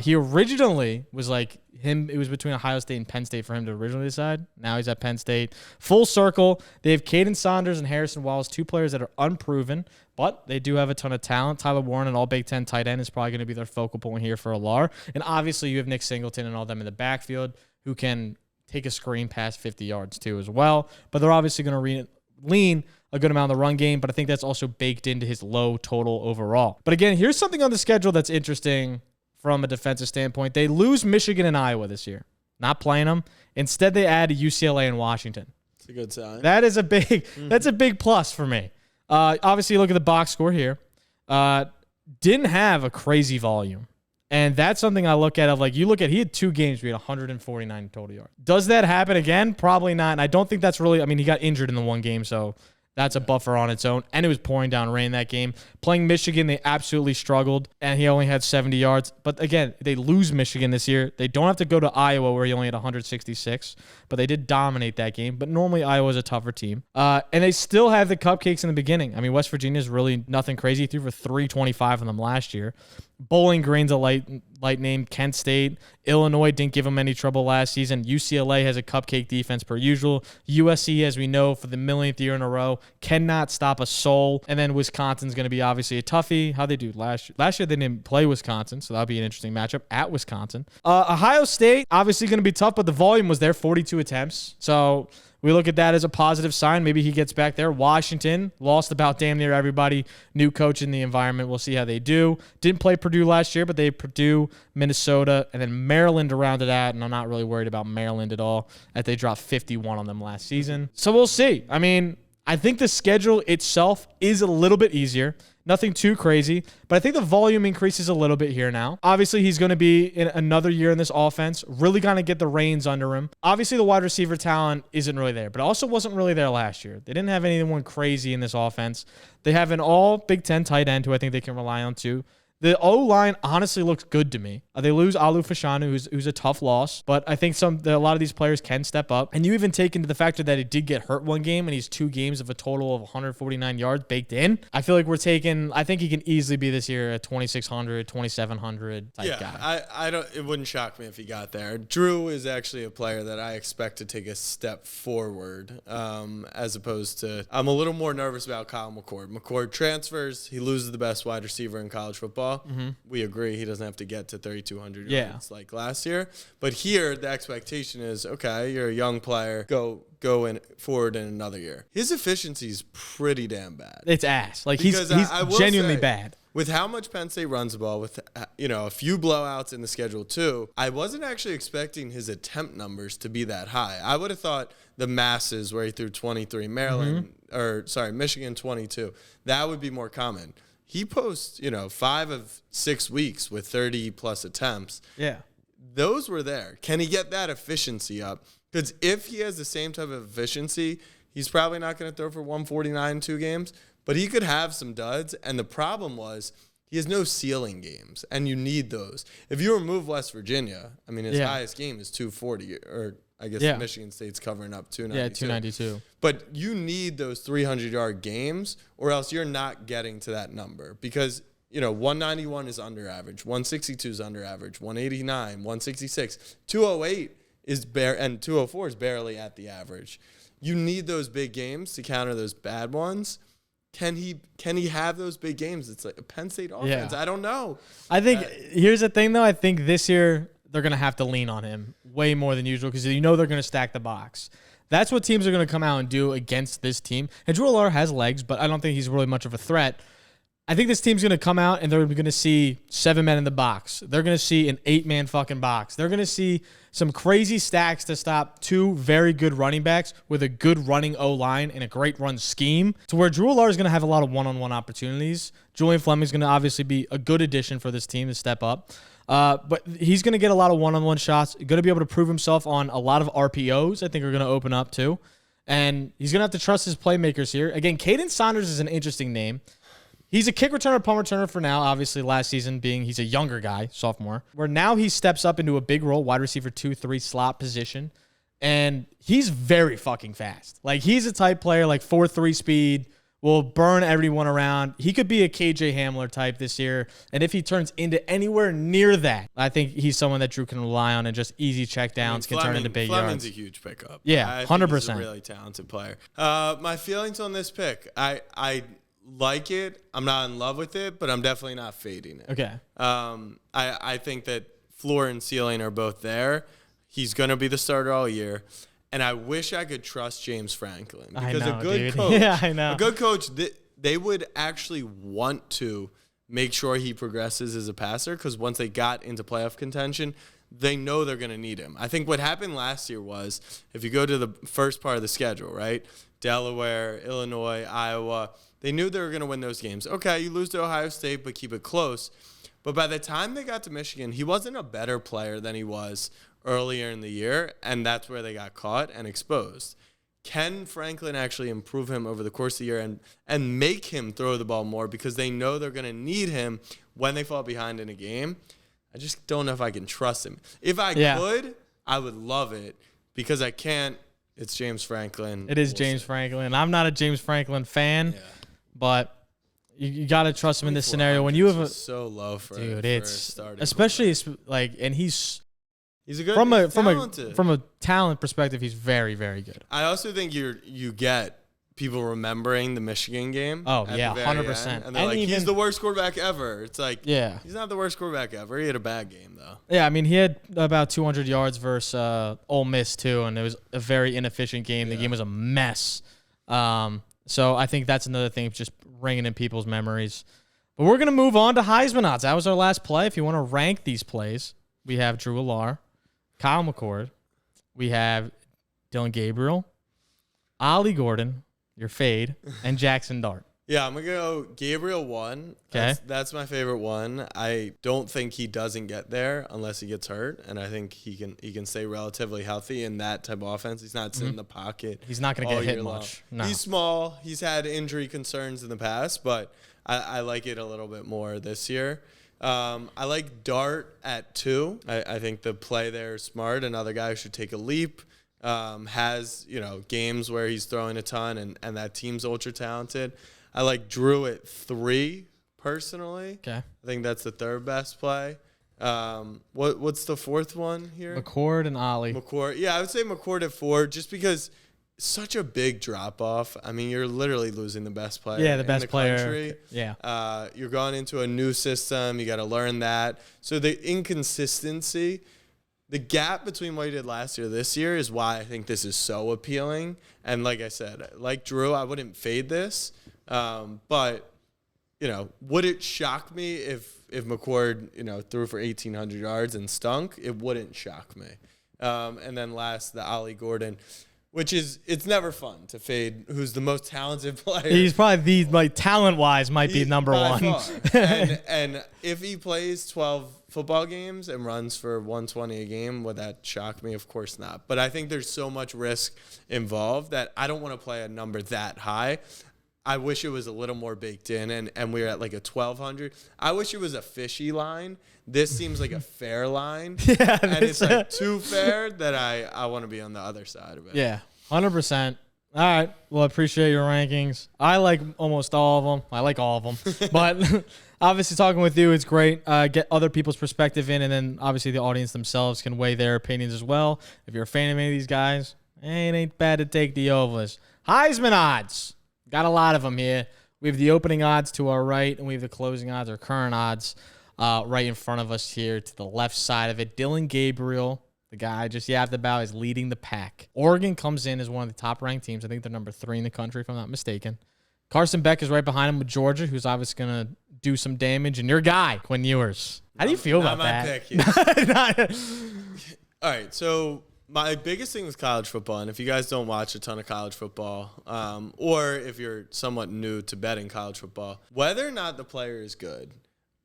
He originally was like it was between Ohio State and Penn State for him to originally decide. Now he's at Penn State. Full circle. They have Caden Saunders and Harrison Wallace, 2 players that are unproven, but they do have a ton of talent. Tyler Warren, an all Big Ten tight end, is probably going to be their focal point here for Allar. And obviously you have Nick Singleton and all them in the backfield who can take a screen past 50 yards too as well. But they're obviously going to lean a good amount of the run game, but I think that's also baked into his low total overall. But again, here's something on the schedule that's interesting from a defensive standpoint. They lose Michigan and Iowa this year. Not playing them. Instead, they add UCLA and Washington. It's a good sign. That is that's a big plus for me. Obviously, you look at the box score here. Didn't have a crazy volume. And that's something I look at he had 2 games where he had 149 total yards. Does that happen again? Probably not. And I don't think that's really, he got injured in the one game, so that's a buffer on its own. And it was pouring down rain that game. Playing Michigan, they absolutely struggled, and he only had 70 yards. But again, they lose Michigan this year. They don't have to go to Iowa, where he only had 166, but they did dominate that game. But normally Iowa's a tougher team. And they still have the cupcakes in the beginning. West Virginia's really nothing crazy. He threw for 325 on them last year. Bowling Green's a light name. Kent State. Illinois didn't give them any trouble last season. UCLA has a cupcake defense per usual. USC, as we know, for the millionth year in a row, cannot stop a soul. And then Wisconsin's going to be obviously a toughie. How'd they do last year? Last year they didn't play Wisconsin, so that'll be an interesting matchup at Wisconsin. Ohio State, obviously going to be tough, but the volume was there, 42 attempts. So we look at that as a positive sign. Maybe he gets back there. Washington lost about damn near everybody. New coach in the environment. We'll see how they do. Didn't play Purdue last year, but they Purdue, Minnesota, and then Maryland to round it out. And I'm not really worried about Maryland at all, as they dropped 51 on them last season. So we'll see. I think the schedule itself is a little bit easier. Nothing too crazy, but I think the volume increases a little bit here now. Obviously, he's going to be in another year in this offense, really going to get the reins under him. Obviously, the wide receiver talent isn't really there, but also wasn't really there last year. They didn't have anyone crazy in this offense. They have an all Big Ten tight end who I think they can rely on too. The O-line honestly looks good to me. They lose Alu Fashanu, who's a tough loss, but I think a lot of these players can step up. And you even take into the factor that he did get hurt one game, and he's 2 games of a total of 149 yards baked in. I feel like I think he can easily be this year a 2,600, 2,700 type guy. It wouldn't shock me if he got there. Drew is actually a player that I expect to take a step forward, as opposed to, I'm a little more nervous about Kyle McCord. McCord transfers, he loses the best wide receiver in college football. Mm-hmm. We agree he doesn't have to get to 3,200 yards like last year. But here, the expectation is, okay, you're a young player, go forward in another year. His efficiency is pretty damn bad. It's ass. He's genuinely bad. With how much Penn State runs the ball, with a few blowouts in the schedule too, I wasn't actually expecting his attempt numbers to be that high. I would have thought the masses where he threw 23, Michigan 22, that would be more common. He posts, 5 of 6 weeks with 30-plus attempts. Yeah. Those were there. Can he get that efficiency up? Because if he has the same type of efficiency, he's probably not going to throw for 149 in 2 games, but he could have some duds. And the problem was he has no ceiling games, and you need those. If you remove West Virginia, his highest game is 240, or I guess Michigan State's covering up 292. Yeah, 292. But you need those 300-yard games, or else you're not getting to that number. Because, 191 is under average, 162 is under average, 189, 166, 208 is and 204 is barely at the average. You need those big games to counter those bad ones. Can he have those big games? It's like a Penn State offense. I don't know. I think here's the thing, though. I think this year they're going to have to lean on him way more than usual because they're going to stack the box. That's what teams are going to come out and do against this team. And Drew Allar has legs, but I don't think he's really much of a threat. I think this team's going to come out and they're going to see 7 men in the box. They're going to see an 8-man fucking box. They're going to see some crazy stacks to stop 2 very good running backs with a good running O-line and a great run scheme, to where Drew Allar is going to have a lot of one-on-one opportunities. Julian Fleming's going to obviously be a good addition for this team to step up. But he's going to get a lot of one-on-one shots, going to be able to prove himself on a lot of RPOs I think are going to open up too. And he's going to have to trust his playmakers here. Again, Caden Saunders is an interesting name. He's a kick returner, punt returner for now. Obviously, last season he's a younger guy, sophomore, where now he steps up into a big role, wide receiver 2-3 slot position. And he's very fucking fast. He's a type player, 4.3 speed, will burn everyone around. He could be a KJ Hamler type this year. And if he turns into anywhere near that, I think he's someone that Drew can rely on and just easy check downs can turn into big Fleming's yards. a huge pickup. Yeah, 100%. He's a really talented player. My feelings on this pick, I like it. I'm not in love with it, but I'm definitely not fading it. Okay. I think that floor and ceiling are both there. He's going to be the starter all year. And I wish I could trust James Franklin. Because a good coach, yeah, I know. A good coach, they would actually want to make sure he progresses as a passer, because once they got into playoff contention, they know they're going to need him. I think what happened last year was, if you go to the first part of the schedule, right? Delaware, Illinois, Iowa, they knew they were going to win those games. Okay, you lose to Ohio State, but keep it close. But by the time they got to Michigan, he wasn't a better player than he was earlier in the year, and that's where they got caught and exposed. Can Franklin actually improve him over the course of the year and make him throw the ball more, because they know they're going to need him when they fall behind in a game? I just don't know if I can trust him. If I could, I would love it. Because I can't, it's James Franklin. It is James Franklin. I'm not a James Franklin fan, but you got to trust him in this scenario. When you have so low for it's starting, especially like, and he's a good from a talent perspective, he's very, very good. I also think you get people remembering the Michigan game. Oh yeah, 100%. And they're like, he's the worst quarterback ever. It's like, yeah, he's not the worst quarterback ever. He had a bad game though. Yeah, I mean, he had about 200 yards versus Ole Miss too, and it was a very inefficient game. The game was a mess. So I think that's another thing, just ringing in people's memories. But we're gonna move on to Heisman odds. That was our last play. If you want to rank these plays, we have Drew Allar, Kyle McCord, we have Dillion Gabriel, Ollie Gordon, your fade, and Jaxson Dart. Yeah, I'm going to go Gabriel 1. Okay. That's my favorite one. I don't think he doesn't get there unless he gets hurt, and I think he can stay relatively healthy in that type of offense. He's not sitting in the pocket. He's not going to get hit much. No. He's small. He's had injury concerns in the past, but I like it a little bit more this year. I like Dart at 2. I think the play there is smart. Another guy who should take a leap. Has, games where he's throwing a ton and that team's ultra talented. I like Drew at 3 personally. Okay. I think that's the third best play. What's the fourth one here? McCord and Ollie. McCord. Yeah, I would say McCord at 4 just because it's such a big drop off. I mean, you're literally losing the best player. Yeah, the best player. Country. Yeah. You're going into a new system. You got to learn that. So the inconsistency, the gap between what he did last year this year is why I think this is so appealing. And like I said, like Drew, I wouldn't fade this. But, would it shock me if McCord, threw for 1,800 yards and stunk? It wouldn't shock me. And then last, the Ollie Gordon, which it's never fun to fade who's the most talented player. He's probably talent-wise might be number one. and if he plays 12 football games and runs for 120 a game, would that shock me? Of course not. But I think there's so much risk involved that I don't want to play a number that high. I wish it was a little more baked in, and we're at like a 1,200. I wish it was a fishy line. This seems like a fair line. Yeah, and it's like too fair that I want to be on the other side of it. Yeah, 100%. All right. Well, I appreciate your rankings. I like almost all of them. I like all of them. But obviously talking with you, it's great. Get other people's perspective in, and then obviously the audience themselves can weigh their opinions as well. If you're a fan of any of these guys, it ain't bad to take the overs. Heisman odds. Got a lot of them here. We have the opening odds to our right, and we have the closing odds or current odds right in front of us here to the left side of it. Dillion Gabriel, the guy I just yapped about, is leading the pack. Oregon comes in as one of the top-ranked teams. I think they're number 3 in the country, if I'm not mistaken. Carson Beck is right behind him with Georgia, who's obviously going to do some damage. And your guy, Quinn Ewers. How do you feel about that? Not my pick. All right, so my biggest thing with college football, and if you guys don't watch a ton of college football, or if you're somewhat new to betting college football, whether or not the player is good,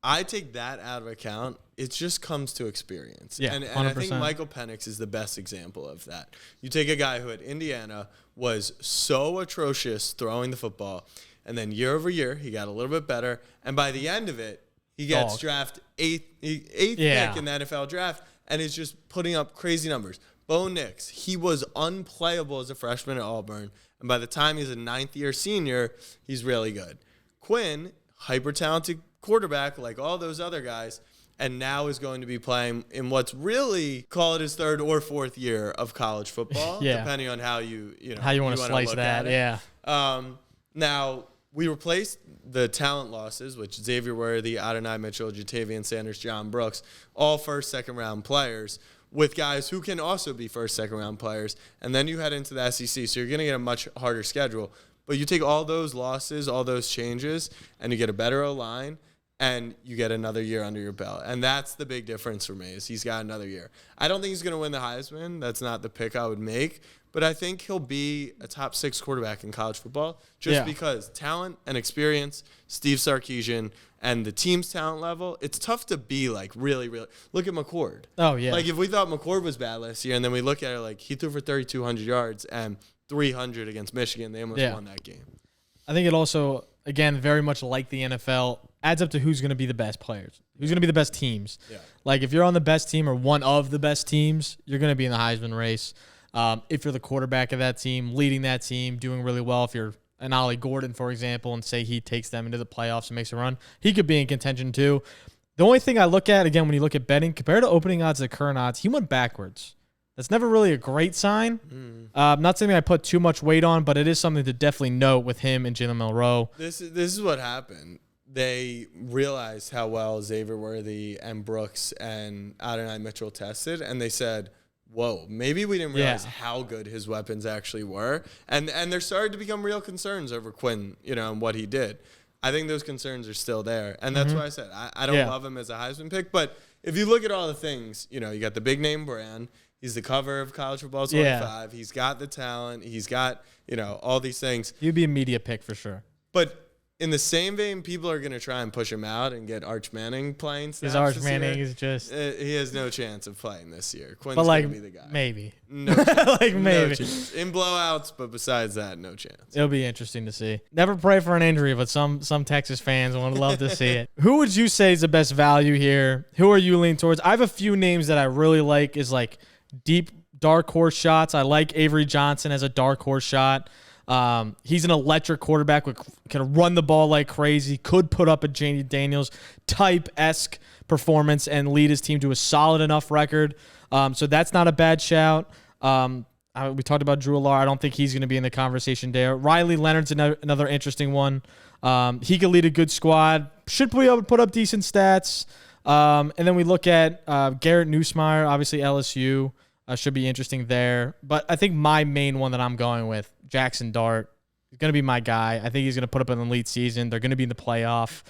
I take that out of account. It just comes to experience. Yeah, and I think Michael Penix is the best example of that. You take a guy who at Indiana was so atrocious throwing the football, and then year over year, he got a little bit better, and by the end of it, he gets drafted eighth pick in the NFL draft, and is just putting up crazy numbers. Bo Nix, he was unplayable as a freshman at Auburn, And by the time he's a ninth-year senior, he's really good. Quinn, hyper-talented quarterback like all those other guys, and now is going to be playing in what's really, call it his third or fourth year of college football, depending on how you want to slice that. Yeah. Now, we replaced the talent losses, which Xavier Worthy, Adonai Mitchell, Jatavian Sanders, John Brooks, all first, second round players, with guys who can also be first, second round players. And then you head into the SEC, so you're going to get a much harder schedule. But you take all those losses, all those changes, and you get a better O-line, and you get another year under your belt. And that's the big difference for me, is he's got another year. I don't think he's going to win the Heisman. That's not the pick I would make. But I think he'll be a top 6 quarterback in college football just because talent and experience, Steve Sarkisian, and the team's talent level, it's tough to be like really, really. Look at McCord. Oh, yeah. Like if we thought McCord was bad last year and then we look at it like he threw for 3,200 yards and 300 against Michigan, they almost won that game. I think it also, again, very much like the NFL, adds up to who's going to be the best players, who's going to be the best teams. Yeah. Like if you're on the best team or one of the best teams, you're going to be in the Heisman race. If you're the quarterback of that team, leading that team, doing really well, if you're an Ollie Gordon, for example, and say he takes them into the playoffs and makes a run, he could be in contention too. The only thing I look at, again, when you look at betting, compared to opening odds to current odds, he went backwards. That's never really a great sign. Not something I put too much weight on, but it is something to definitely note with him and Jalen Milroe. This is what happened. They realized how well Xavier Worthy and Brooks and Adonai Mitchell tested, and they said, whoa, maybe we didn't realize how good his weapons actually were. And there started to become real concerns over Quinn, and what he did. I think those concerns are still there. And that's why I said I don't love him as a Heisman pick. But if you look at all the things, you got the big name brand. He's the cover of College Football 25. He's got the talent. He's got, all these things. He'd be a media pick for sure. But in the same vein, people are going to try and push him out and get Arch Manning playing. Because Arch Manning is just... he has no chance of playing this year. Quinn's going to be the guy. Maybe. No chance. Maybe. No chance. In blowouts, but besides that, no chance. It'll be interesting to see. Never pray for an injury, but some Texas fans would love to see it. Who would you say is the best value here? Who are you leaning towards? I have a few names that I really like is like deep dark horse shots. I like Avery Johnson as a dark horse shot. He's an electric quarterback, can run the ball like crazy, could put up a Janie Daniels type-esque performance and lead his team to a solid enough record. So that's not a bad shout. We talked about Drew Allar. I don't think he's going to be in the conversation there. Riley Leonard's another interesting one. He could lead a good squad. Should be able to put up decent stats. And then we look at Garrett Nussmeier, obviously LSU. Should be interesting there. But I think my main one that I'm going with, Jaxson Dart, is going to be my guy. I think he's going to put up an elite season. They're going to be in the playoff.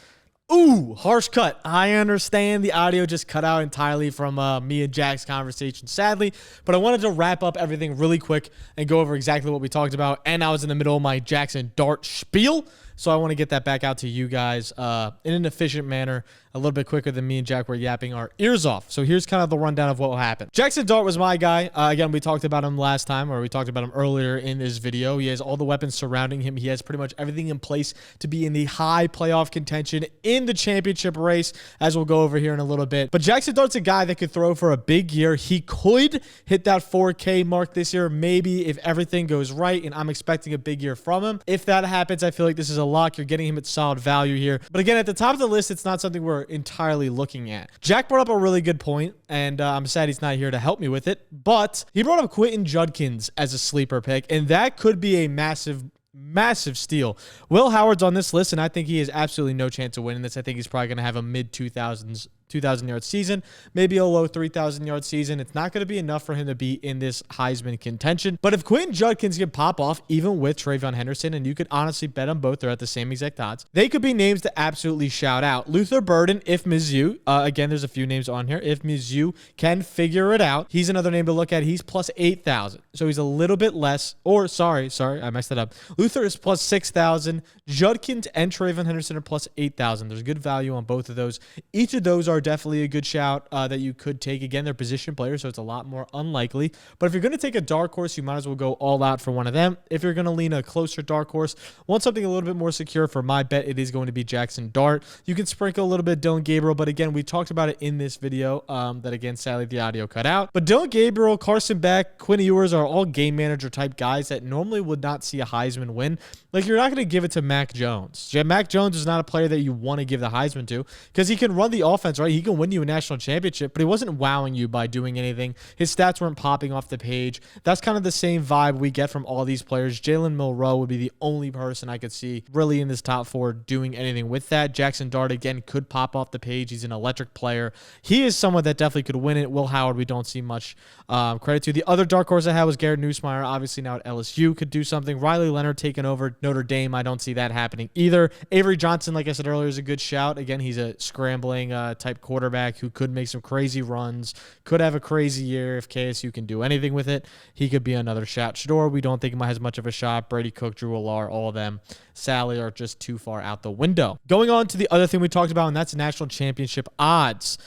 Ooh, harsh cut. I understand the audio just cut out entirely from me and Jack's conversation, sadly. But I wanted to wrap up everything really quick and go over exactly what we talked about. And I was in the middle of my Jaxson Dart spiel. So I want to get that back out to you guys in an efficient manner, a little bit quicker than me and Jack were yapping our ears off. So here's kind of the rundown of what will happen. Jaxson Dart was my guy. Again, we talked about him last time, or we talked about him earlier in this video. He has all the weapons surrounding him. He has pretty much everything in place to be in the high playoff contention in the championship race, as we'll go over here in a little bit. But Jaxson Dart's a guy that could throw for a big year. He could hit that 4K mark this year, maybe if everything goes right, and I'm expecting a big year from him. If that happens, I feel like this is a lock. You're getting him at solid value here. But again, at the top of the list, it's not something we're entirely looking at. Jack brought up a really good point, and I'm sad he's not here to help me with it, but he brought up Quentin Judkins as a sleeper pick, and that could be a massive steal. Will Howard's on this list, and I think he has absolutely no chance of winning this. I think he's probably going to have a mid-2000s 2,000-yard season, maybe a low 3,000-yard season. It's not going to be enough for him to be in this Heisman contention. But if Quentin Judkins can pop off, even with Travion Henderson, and you could honestly bet them both, they're at the same exact odds, they could be names to absolutely shout out. Luther Burden, if Mizzou, again, there's a few names on here. If Mizzou can figure it out, he's another name to look at. He's plus 8,000. So he's a little bit less, or sorry, I messed that up. Luther is plus 6,000. Judkins and Travion Henderson are plus 8,000. There's good value on both of those. Each of those are are definitely a good shout that you could take. Again, they're position players, so it's a lot more unlikely. But if you're going to take a dark horse, you might as well go all out for one of them. If you're going to lean a closer dark horse, want something a little bit more secure, for my bet, it is going to be Jaxson Dart. You can sprinkle a little bit of Dillion Gabriel, but again, we talked about it in this video that, again, sadly, the audio cut out. But Dillion Gabriel, Carson Beck, Quinn Ewers are all game manager type guys that normally would not see a Heisman win. Like, you're not going to give it to Mac Jones. Mac Jones is not a player that you want to give the Heisman to because he can run the offense, right? He can win you a national championship, but he wasn't wowing you by doing anything. His stats weren't popping off the page. That's kind of the same vibe we get from all these players. Jalen Milroe would be the only person I could see really in this top 4 doing anything with that. Jaxson Dart, again, could pop off the page. He's an electric player. He is someone that definitely could win it. Will Howard, we don't see much credit to. The other dark horse I had was Garrett Nussmeier. Obviously now at LSU could do something. Riley Leonard taking over Notre Dame. I don't see that happening either. Avery Johnson, like I said earlier, is a good shout. Again, he's a scrambling type quarterback who could make some crazy runs, could have a crazy year if KSU can do anything with it. He could be another shout. Shador, we don't think he has much of a shot. Brady Cook, Drew Allar, all of them, Sally, are just too far out the window. Going on to the other thing we talked about, and that's national championship odds.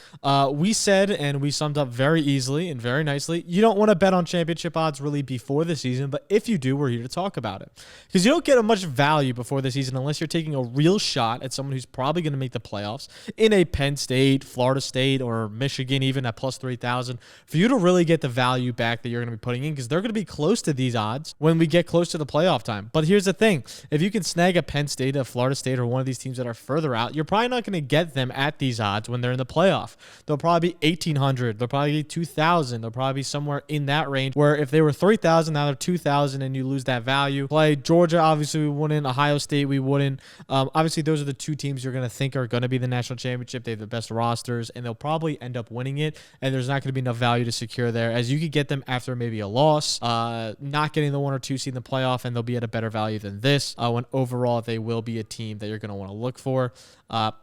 We said, and we summed up very easily and very nicely, you don't want to bet on championship odds really before the season, but if you do, we're here to talk about it. Because you don't get much value before the season unless you're taking a real shot at someone who's probably going to make the playoffs in a Penn State, Florida State, or Michigan, even at plus 3,000, for you to really get the value back that you're going to be putting in, because they're going to be close to these odds when we get close to the playoff time. But here's the thing. If you can snag a Penn State, a Florida State, or one of these teams that are further out, you're probably not going to get them at these odds when they're in the playoff. They'll probably be 1,800. They'll probably be 2,000. They'll probably be somewhere in that range, where if they were 3,000, now they're 2,000, and you lose that value. Play Georgia, obviously we wouldn't. Ohio State, we wouldn't. Obviously, those are the two teams you're going to think are going to be the national championship. They have the best rosters, and they'll probably end up winning it, and there's not going to be enough value to secure there, as you could get them after maybe a loss, not getting the 1 or 2 seed in the playoff, and they'll be at a better value than this, when overall they will be a team that you're going to want to look for.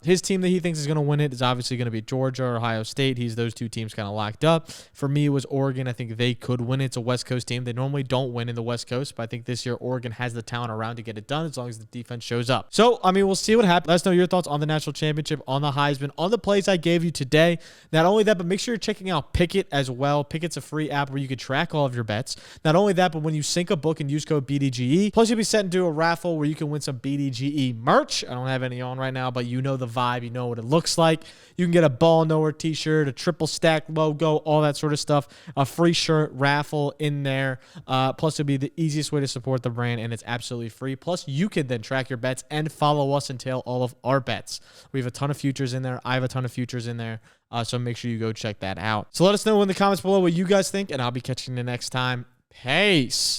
His team that he thinks is going to win it is obviously going to be Georgia or Ohio State. He's those two teams kind of locked up. For me, it was Oregon. I think they could win it. It's a West Coast team. They normally don't win in the West Coast, but I think this year Oregon has the talent around to get it done as long as the defense shows up. So, I mean, we'll see what happens. Let us know your thoughts on the national championship, on the Heisman, on the plays I gave you today. Not only that, but make sure you're checking out Pickett as well. Pickett's a free app where you can track all of your bets. Not only that, but when you sync a book and use code BDGE, plus you'll be set into a raffle where you can win some BDGE merch. I don't have any on right now, but you know the vibe. You know what it looks like. You can get a Ball Knower t-shirt, a triple stack logo, all that sort of stuff. A free shirt raffle in there. Plus, it'll be the easiest way to support the brand, and it's absolutely free. Plus, you can then track your bets and follow us and tail all of our bets. We have a ton of futures in there. I have a ton of futures in there. So make sure you go check that out. So let us know in the comments below what you guys think, and I'll be catching you next time. Peace.